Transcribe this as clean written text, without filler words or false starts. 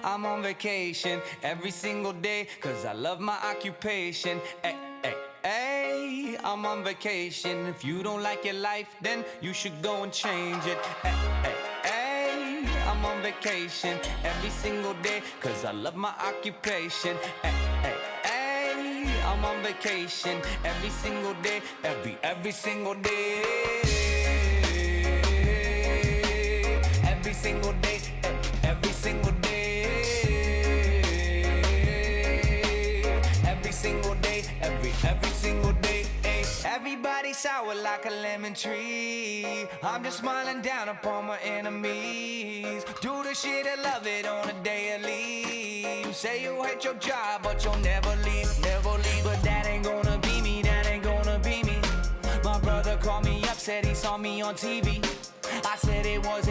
I'm on vacation every single day, cause I love my occupation. Hey, I'm on vacation. If you don't like your life, then you should go and change it. Hey, I'm on vacation every single day, cause I love my occupation. Hey, I'm on vacation every single day, every single day. Every single day, every single day. Every single day, every single day. Everybody sour like a lemon tree. I'm just smiling down upon my enemies. Do the shit and love it on a daily. You say you hate your job, but you'll never leave, never leave. But that ain't gonna be me, that ain't gonna be me. My brother called me up, said he saw me on TV. I said it wasn't